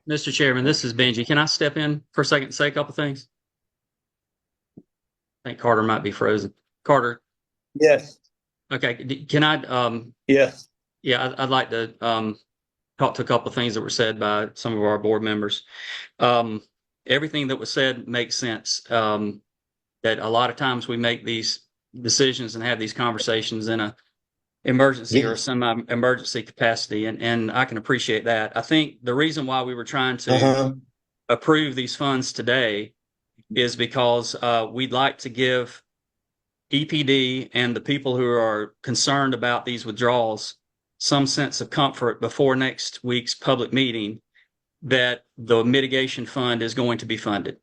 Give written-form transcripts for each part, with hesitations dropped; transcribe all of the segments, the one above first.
Mr. Chairman, this is Benjy. Can I step in for a second and say a couple things? I think Carter might be frozen. Carter, Yes. okay. Can I? Yes. Yeah, I'd like to talk to a couple of things that were said by some of our board members. Everything that was said makes sense. That a lot of times we make these decisions and have these conversations in a emergency or semi-emergency capacity, and I can appreciate that. I think the reason why we were trying to approve these funds today is because we'd like to give EPD and the people who are concerned about these withdrawals some sense of comfort before next week's public meeting that the mitigation fund is going to be funded.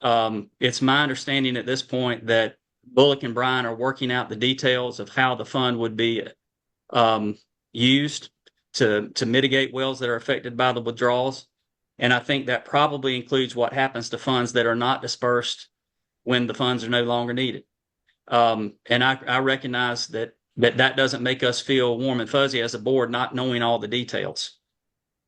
It's my understanding at this point that Bullock and Bryan are working out the details of how the fund would be used to mitigate wells that are affected by the withdrawals. And I think that probably includes what happens to funds that are not dispersed when the funds are no longer needed. And I recognize that doesn't make us feel warm and fuzzy as a board, not knowing all the details.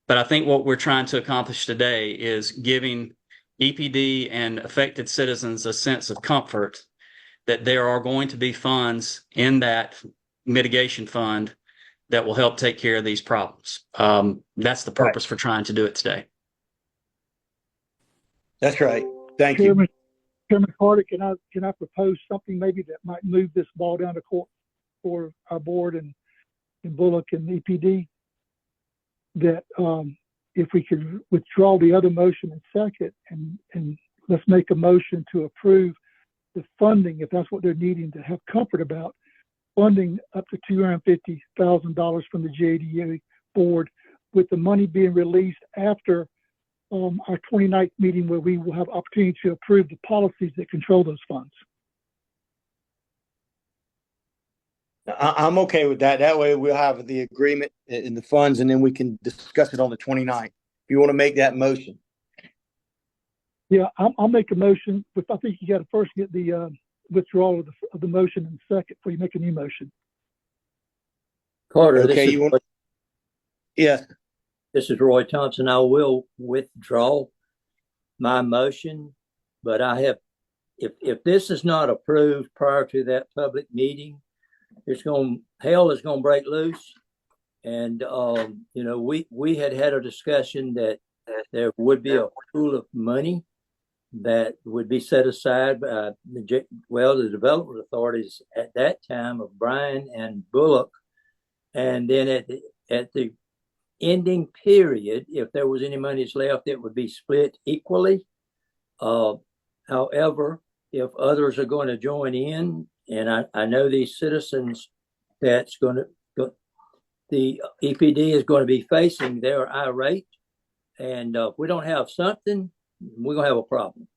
But I think what we're trying to accomplish today is giving EPD and affected citizens a sense of comfort that there are going to be funds in that mitigation fund that will help take care of these problems. That's the purpose for trying to do it today. That's right. Thank Chairman, you. Chairman Carter, can I propose something maybe that might move this ball down the court for our board and Bullock and EPD? That if we could withdraw the other motion and second, and let's make a motion to approve the funding, if that's what they're needing to have comfort about, funding up to $250,000 from the JDA board, with the money being released after our 29th meeting, where we will have opportunity to approve the policies that control those funds. I'm okay with that. That way we'll have the agreement in the funds, and then we can discuss it on the 29th. If you want to make that motion. Yeah, I'll make a motion, but I think you got to first get the withdrawal of the motion and second before you make a new motion. Carter, Okay, this is Roy Thompson. I will withdraw my motion, but I have, if this is not approved prior to that public meeting, hell is going to break loose. And, we had a discussion that there would be a pool of money that would be set aside by the development authorities at that time of Bryan and Bullock. And then at the ending period, if there was any monies left, it would be split equally. However, if others are going to join in, and I know these citizens the EPD is going to be facing, they're irate, and if we don't have something, we're going to have a problem.